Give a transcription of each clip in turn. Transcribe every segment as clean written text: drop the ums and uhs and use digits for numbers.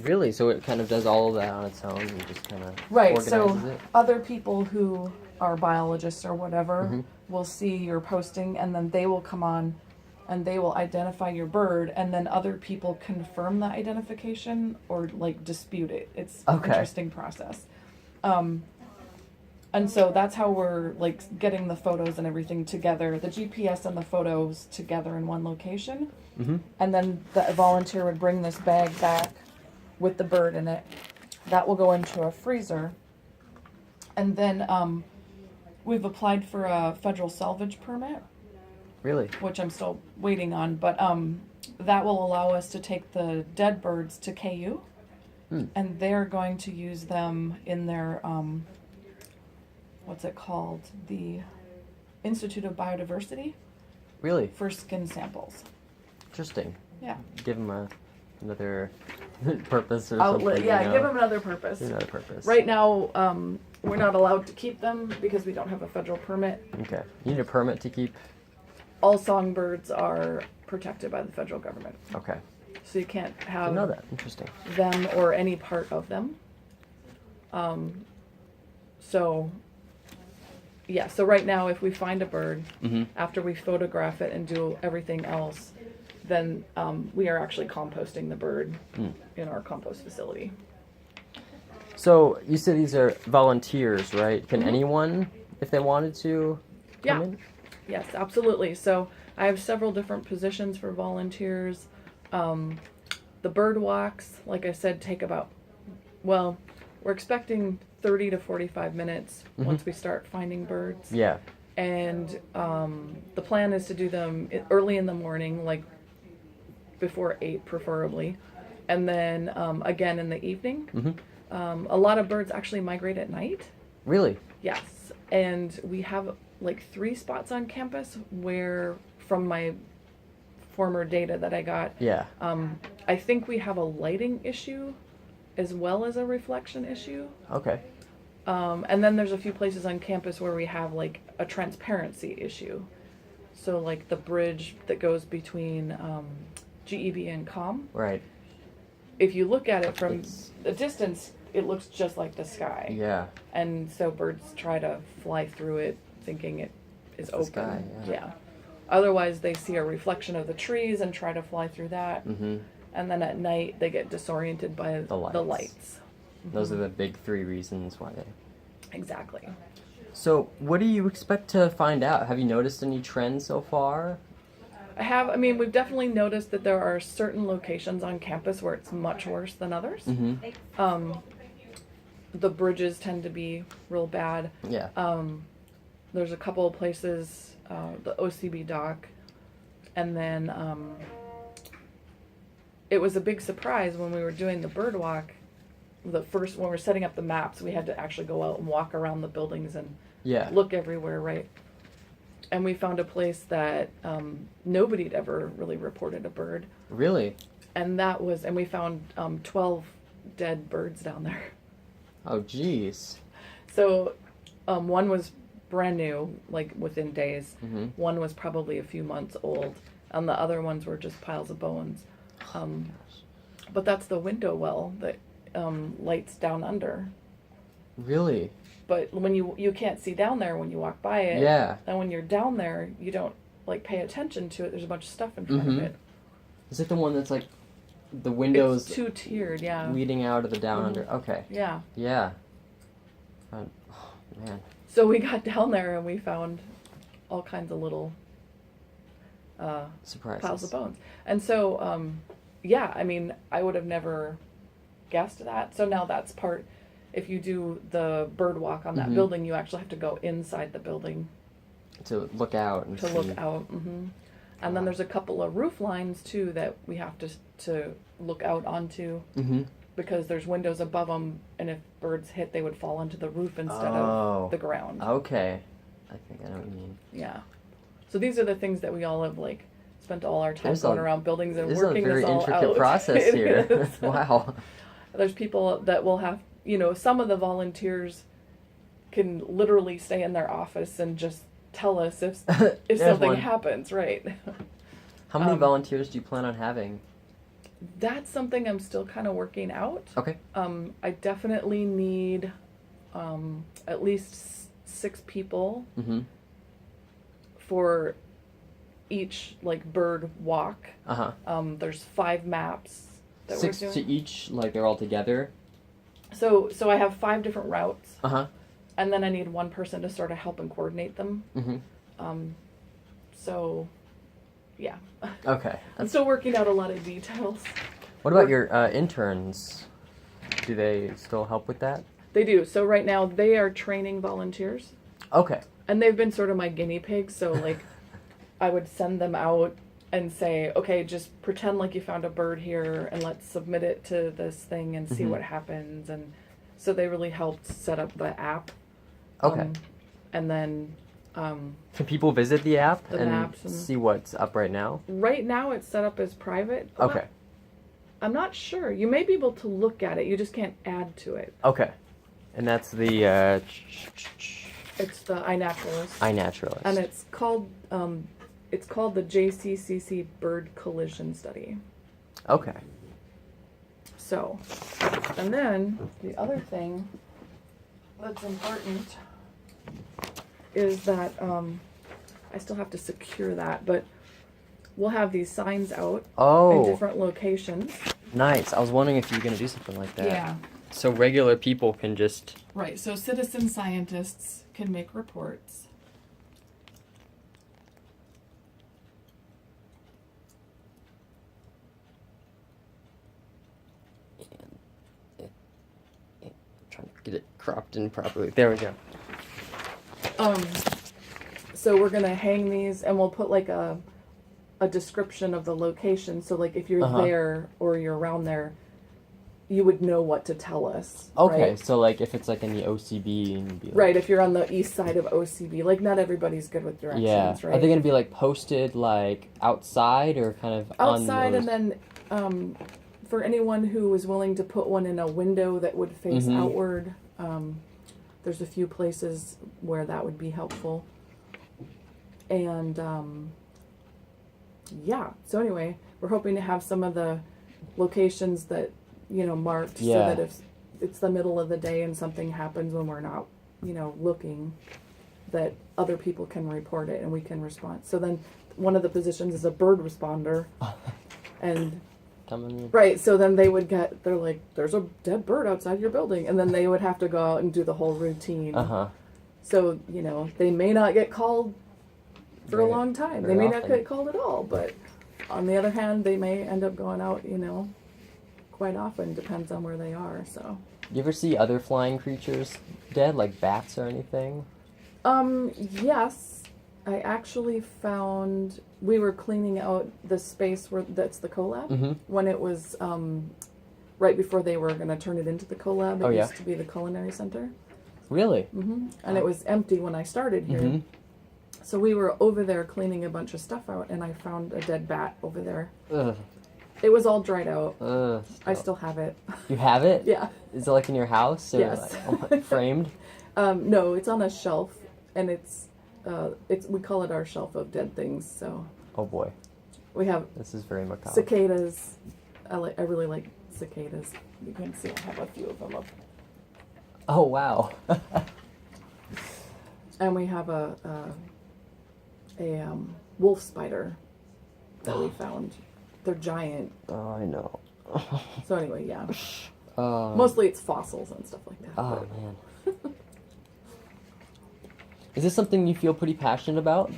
Really? So it kind of does all of that on its own and just kind of Right, organizes so it? other people who are biologists or whatever Mhm. will see your posting, and then they will come on and they will identify your bird, and then other people confirm the identification or like dispute it. It's an Okay. interesting process. And so that's how we're like getting the photos and everything together, the GPS and the photos together in one location. Mm-hmm. And then the volunteer would bring this bag back with the bird in it. That will go into a freezer. And then we've applied for a federal salvage permit, Really? which I'm still waiting on. But that will allow us to take the dead birds to KU. And they're going to use them in their, what's it called? The Institute of Biodiversity Really? for skin samples. Interesting. Yeah. Give them another purpose or Outlet. something. Yeah, you know? give them another purpose. Another purpose. Right now, we're not allowed to keep them because we don't have a federal permit. Okay. You need a permit to keep? All songbirds are protected by the federal government. Okay. So you can't I have didn't know that. Interesting. them or any part of them. So, yeah, so right now if we find a bird, Mm-hmm. after we photograph it and do everything else, then we are actually composting the bird in our compost facility. So you said these are volunteers, right? Can Mhm. anyone, if they wanted to, come Yeah. in? Yes, absolutely. So I have several different positions for volunteers. The bird walks, like I said, take about, well, we're expecting 30 to 45 minutes once we start finding birds. Yeah. And the plan is to do them early in the morning, like before 8 preferably. And then again in the evening. Mm-hmm. A lot of birds actually migrate at night. Really? Yes. And we have like 3 spots on campus where, from my former data that I got, Yeah. I think we have a lighting issue as well as a reflection issue. Okay. And then there's a few places on campus where we have like a transparency issue. So like the bridge that goes between GEB and COM. Right. If you look at it from It's- a distance, it looks just like the sky. Yeah. And so birds try to fly through it thinking it is the open. sky, yeah. Otherwise they see a reflection of the trees and try to fly through that. Mm-hmm. And then at night they get disoriented by The lights. Those are the big 3 reasons why they... Exactly. So what do you expect to find out? Have you noticed any trends so far? I mean, we've definitely noticed that there are certain locations on campus where it's much worse than others. Mm-hmm. The bridges tend to be real bad. Yeah. There's a couple of places, the OCB dock, and then it was a big surprise when we were doing the bird walk. When we were setting up the maps, we had to actually go out and walk around the buildings and Yeah. look everywhere, right? And we found a place that nobody had ever really reported a bird. Really? And we found 12 dead birds down there. Oh, geez. So one was brand new, like within days. Mm-hmm. One was probably a few months old. And the other ones were just piles of bones. But that's the window well that lights down under. Really? But when you can't see down there when you walk by it. Yeah. And when you're down there, you don't like pay attention to it. There's a bunch of stuff in front of Mhm. it. Is it the one that's like the windows It's 2-tiered, yeah. leading out of the down under? Okay. Yeah. Yeah. Oh, man. So we got down there and we found all kinds of little Surprises. piles of bones. And so, yeah, I mean, I would have never guessed that. So now that's part, if you do the bird walk on that Mhm. building, you actually have to go inside the building To look out and to see. look out. And then there's a couple of roof lines too that we have to look out onto Mm-hmm. because there's windows above them, and if birds hit, they would fall onto the roof instead Oh. of the ground. Okay. I think I know what you mean. Yeah. So these are the things that we all have like spent all our time There's going a- around buildings and This is a working very this all intricate out. process It here. is. Wow. There's people that will have, some of the volunteers can literally stay in their office and just tell us if There's something one. happens, right? How many Um, volunteers do you plan on having? That's something I'm still kind of working out. Okay. I definitely need at least 6 people Mm-hmm. for each like bird walk. Uh-huh. There's 5 maps that 6 we're to doing. each, like they're all together? So I have 5 different routes, Uh-huh. and then I need one person to sort of help and coordinate them. Mm-hmm. So, yeah. Okay. I'm still working out a lot of details. What about your interns? Do they still help with that? They do. So right now they are training volunteers, Okay. and they've been sort of my guinea pigs. So like, I would send them out and say, okay, just pretend like you found a bird here, and let's submit it to this thing and see Mhm. what happens. And so they really helped set up the app. Okay. And then Can people visit the app The and maps and- see what's up right now? right now it's set up as private. Well, Okay. I'm not sure. You may be able to look at it. You just can't add to it. Okay. And that's the It's the iNaturalist. iNaturalist. And it's called the JCCC Bird Collision Study. Okay. So, and then the other thing that's important is that I still have to secure that, but we'll have these signs out in Oh, different locations. nice. I was wondering if you were going to do something like that. Yeah. So regular people can just... Right. So citizen scientists can make reports. Trying to get it cropped in properly. There we go. So we're gonna hang these, and we'll put like a description of the location. So like if you're Uh-huh. there or you're around there, you would know what to tell us. Okay, Right? so like if it's like in the OCB and you'd be like... Right, if you're on the east side of OCB, like not everybody's good with directions, Yeah. right? Are they going to be like posted like outside or kind of Outside, on and then for anyone who was willing to put one in a window that would face Mhm. outward, there's a few places where that would be helpful. And yeah, so anyway, we're hoping to have some of the locations that, marked so Yeah. that if it's the middle of the day and something happens when we're not, looking, that other people can report it and we can respond. So then one of the positions is a bird responder. And coming... right, so then they're like, there's a dead bird outside your building, and then they would have to go out and do the whole routine. Uh-huh. So, they may not get called for a Very- long time. They very may not often. get called at all, but on the other hand, they may end up going out, quite often, depends on where they are, so. You ever see other flying creatures dead, like bats or anything? Yes, I actually found, we were cleaning out the space that's the collab, Mm-hmm. when it was, right before they were going to turn it into the collab. It Oh, yeah? used to be the culinary center. Really? And it was empty when I started here. Mm-hmm. So we were over there cleaning a bunch of stuff out, and I found a dead bat over there. Ugh. It was all dried out. I Still. still have it. You have it? Yeah. Is it like in your house or Yes. like, framed? No, it's on a shelf, and it's we call it our shelf of dead things. So Oh boy, we have this is very macabre. cicadas. I really like cicadas. You can see I have a few of them up. Oh wow. And we have a wolf spider that we found. They're giant. Oh, I know. So anyway, yeah. Um, Mostly it's fossils and stuff like that. Oh but- man. Is this something you feel pretty passionate about?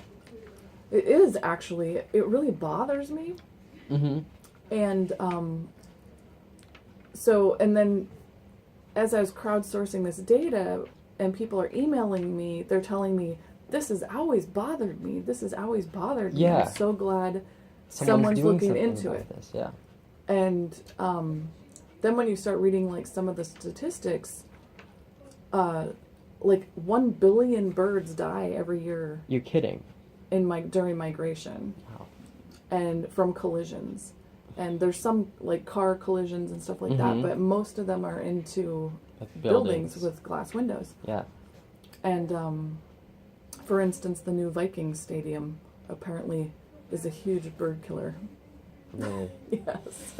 It is actually. It really bothers me. Mm-hmm. And so, and then as I was crowdsourcing this data and people are emailing me, they're telling me, this has always bothered me. This has always bothered me. Yeah. I'm so glad Someone's doing looking something into about it. This. Yeah. And then when you start reading like some of the statistics, like 1 billion birds die every year You're kidding. during migration. Wow. And from collisions. And there's some like car collisions and stuff like Mhm. that, but most of them are into Like buildings with glass windows. Yeah. And for instance, the new Vikings stadium apparently is a huge bird killer. Really? Yes.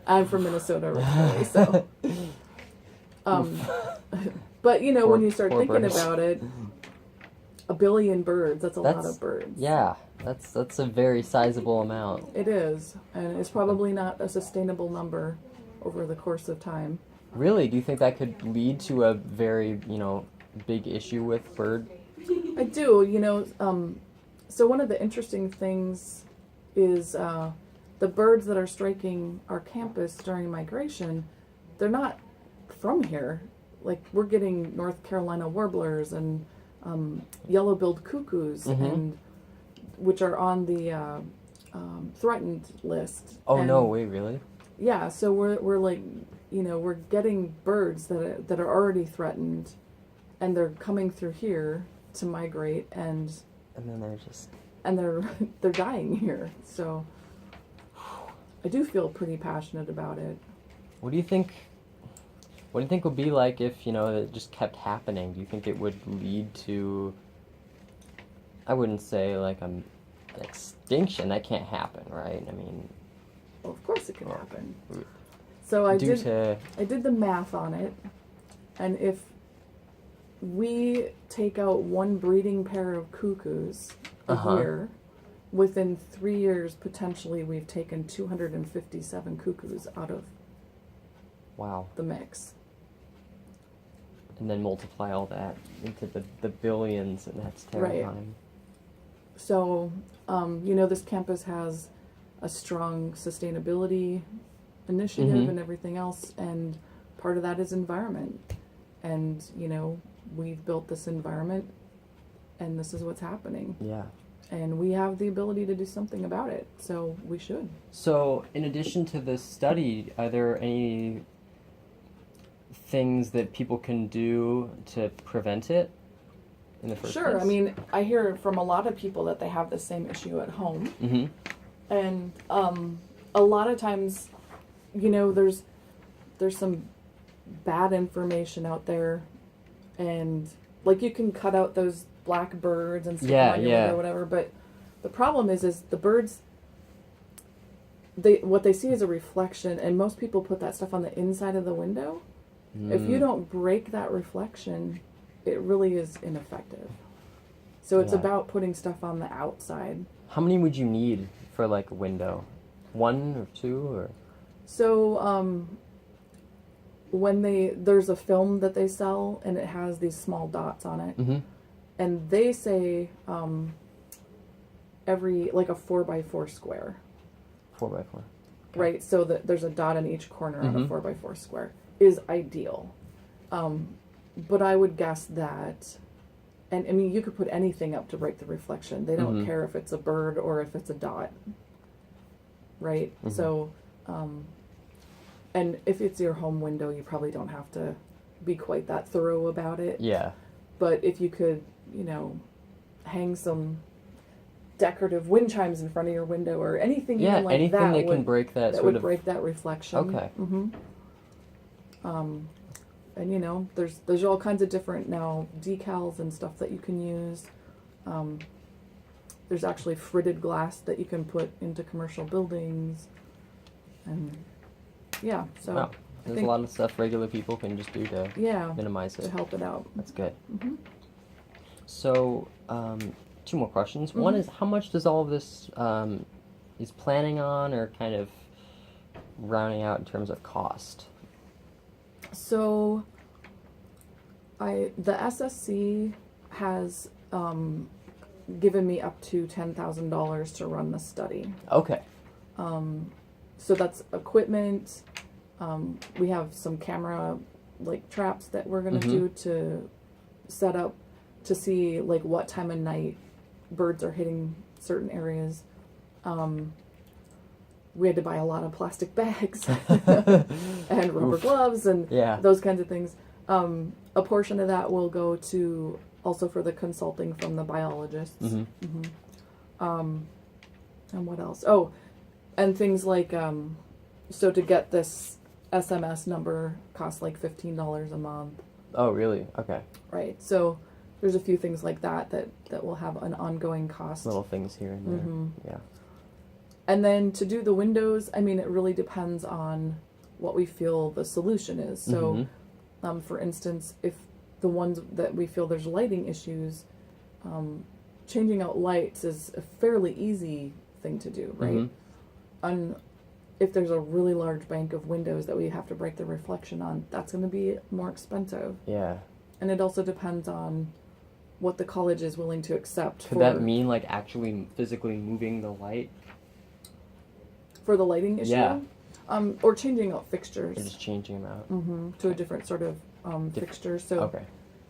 I'm from Minnesota originally, so. But you know, when you start Poor thinking birds. about it, 1 billion birds, that's a lot That's of birds. yeah. That's a very sizable amount. It is, and it's probably not a sustainable number over the course of time. Really? Do you think that could lead to a very, big issue with bird? I do, so one of the interesting things is the birds that are striking our campus during migration, they're not from here. Like, we're getting North Carolina warblers and yellow-billed cuckoos, and which are on the threatened list. Oh, And no way, really? yeah, so we're like, we're getting birds that are already threatened, and they're coming through here to migrate, and And then they're just they're dying here. So I do feel pretty passionate about it. What do you think? What do you think would be like if, it just kept happening? Do you think it would lead to, I wouldn't say like an extinction. That can't happen, right? I mean, Well, of course it can Well, happen. So I due did to I did the math on it, and if we take out one breeding pair of cuckoos a year, within 3 years, potentially we've taken 257 cuckoos out of wow, the mix. and then multiply all that into the billions, and that's Right. terrifying. So, this campus has a strong sustainability initiative and everything else, and part of that is environment. And, we've built this environment, and this is what's happening. Yeah. And we have the ability to do something about it, so we should. So, in addition to this study, are there any things that people can do to prevent it in the first place? Sure, I mean, I hear from a lot of people that they have the same issue at home. Mm-hmm. And a lot of times, there's some bad information out there, and like you can cut out those black birds and stick them on your window or whatever. But the problem is the birds. What they see is a reflection, and most people put that stuff on the inside of the window. If you don't break that reflection, it really is ineffective. So it's about putting stuff on the outside. How many would you need for like a window? 1 or 2 or? So when there's a film that they sell, and it has these small dots on it, Mm-hmm. and they say every like a 4x4 square. 4x4. Okay. Right, so that there's a dot in each corner on a 4x4 square is ideal. But I would guess that, and I mean, you could put anything up to break the reflection. They don't care if it's a bird or if it's a dot. Right? So, and if it's your home window, you probably don't have to be quite that thorough about it. Yeah. But if you could, hang some decorative wind chimes in front of your window or anything even like anything that would, can break that that sort would of. break that reflection. Okay. And there's all kinds of different now decals and stuff that you can use. There's actually fritted glass that you can put into commercial buildings, and so Wow. There's a lot of stuff regular people can just do to minimize to it. help it out. That's good. So, 2 more questions. One is, how much does all of this is planning on, or kind of rounding out in terms of cost? So, the SSC has given me up to $10,000 to run the study. Okay. So that's equipment. We have some camera traps that we're gonna do to set up to see what time of night birds are hitting certain areas. We had to buy a lot of plastic bags and rubber gloves and those kinds of things. A portion of that will go to also for the consulting from the biologists. And what else? Oh, and things like, so to get this SMS number costs like $15 a month. Oh, really? Okay. Right. So there's a few things like that will have an ongoing cost. Little things here and there. Yeah. And then to do the windows, I mean, it really depends on what we feel the solution is. So, for instance, if the ones that we feel there's lighting issues, changing out lights is a fairly easy thing to do, right? And if there's a really large bank of windows that we have to break the reflection on, that's going to be more expensive. Yeah. And it also depends on what the college is willing to accept. Could that mean like actually physically moving the light? For the lighting issue? Yeah. Or changing out fixtures. Or just changing them out? To a different sort of fixture. So Okay.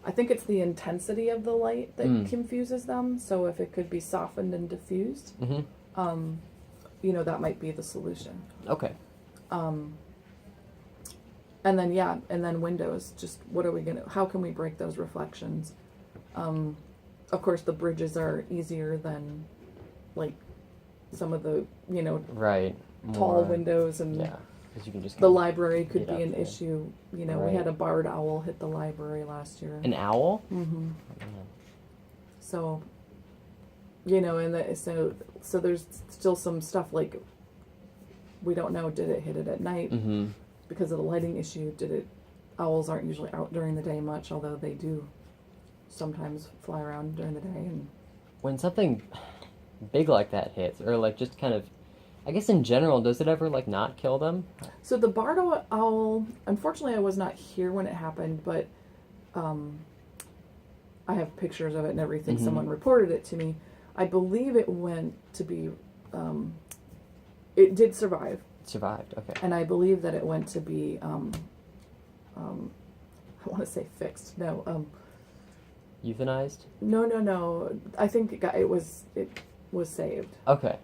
I think it's the intensity of the light that confuses them. So if it could be softened and diffused, you know, that might be the solution. Okay. And then windows, just how can we break those reflections? Of course, the bridges are easier than, like, some of the, you know, Right. tall windows, and yeah, because you can just the library could get be up an there. issue. You know, we Right. had a barred owl hit the library last year. An owl? Mm-hmm. Oh, man. So, you know, so there's still some stuff like we don't know, did it hit it at night because of the lighting issue? Owls aren't usually out during the day much, although they do sometimes fly around during the day. And When something big like that hits, or like just kind of, I guess in general, does it ever like not kill them? so the barred owl, unfortunately I was not here when it happened, but I have pictures of it and everything. Someone reported it to me. I believe it went to be, it did survive. It survived, okay. And I believe that it went to be, I want to say fixed. No, Euthanized? no. I think it was saved. Okay.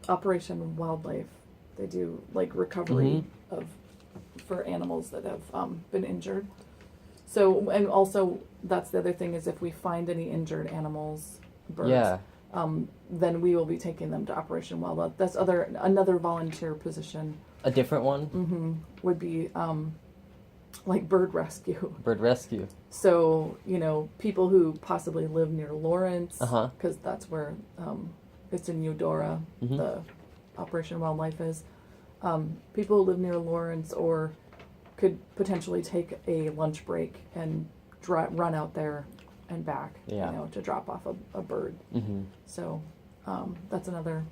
Operation Wildlife, they do like recovery for animals that have been injured. So, and also that's the other thing is if we find any injured animals, birds, Yeah. then we will be taking them to Operation Wildlife. That's another volunteer position. A different one? Would be like bird rescue. Bird rescue. So, you know, people who possibly live near Lawrence, because Uh-huh. that's where it's in Eudora, the Operation Wildlife is. People who live near Lawrence or could potentially take a lunch break and run out there and back, Yeah. you know, to drop off a bird. So that's another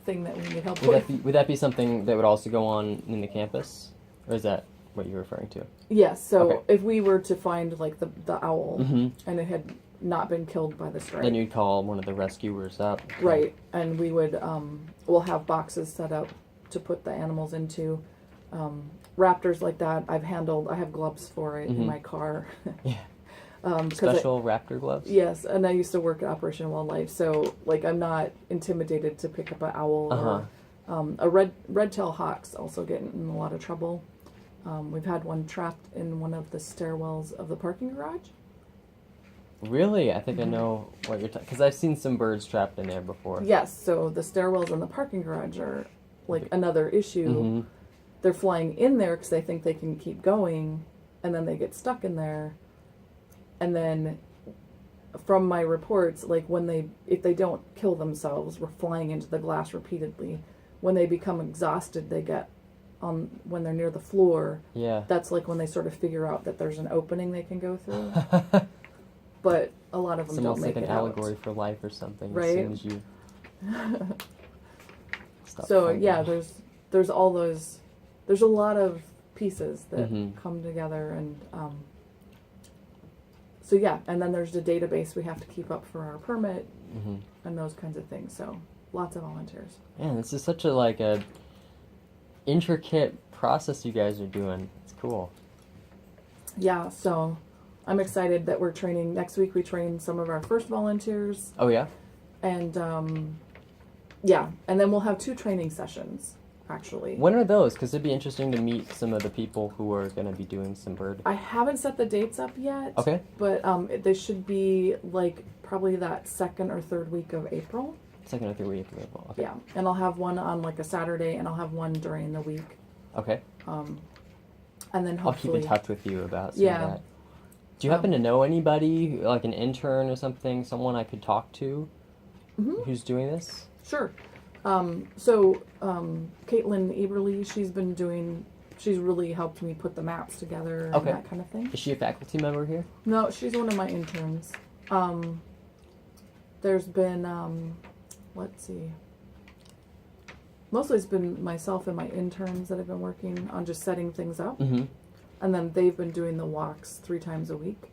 thing that we need help with. Would that be something that would also go on in the campus? Or is that what you're referring to? Yes, so Okay. if we were to find like the owl and it had not been killed by the strike. Then you'd call one of the rescuers up. Right, and we would, we'll have boxes set up to put the animals into. Raptors like that, I have gloves for it in my car. Yeah. 'Cause Special raptor gloves? yes, and I used to work at Operation Wildlife, so like I'm not intimidated to pick up an owl or a red-tailed hawks also get in a lot of trouble. We've had one trapped in one of the stairwells of the parking garage. Really? I think I know what you're talking, because I've seen some birds trapped in there before. Yes, so the stairwells in the parking garage are like another issue. They're flying in there because they think they can keep going, and then they get stuck in there. And then, from my reports, like if they don't kill themselves, we're flying into the glass repeatedly. When they become exhausted, they get when they're near the floor. Yeah. That's like when they sort of figure out that there's an opening they can go through. But a lot of them It's don't almost make like an it allegory out. for life or something. Right? As soon as you stop So fighting. yeah, there's all those. There's a lot of pieces that Mhm. come together, and so yeah, and then there's the database we have to keep up for our permit and those kinds of things. So lots of volunteers. Man, this is such a intricate process you guys are doing. It's cool. Yeah, so I'm excited that we're training. Next week we train some of our first volunteers, Oh yeah? and yeah, and then we'll have 2 training sessions actually. When are those? Because it'd be interesting to meet some of the people who are going to be doing some bird. I haven't set the dates up yet. Okay. But they should be like probably that 2nd or 3rd week of April. Second or third week of April. Okay. Yeah, and I'll have one on like a Saturday, and I'll have one during the week. Okay. And then I'll keep hopefully, in touch with you about some of Yeah. that. Do you happen to know anybody, like an intern or something, someone I could talk to who's doing this? Sure. Caitlin Eberly, she's really helped me put the maps together and Okay. that kind of thing. Is she a faculty member here? No, she's one of my interns. There's been, let's see. Mostly it's been myself and my interns that have been working on just setting things up. Mm-hmm. And then they've been doing the walks 3 times a week.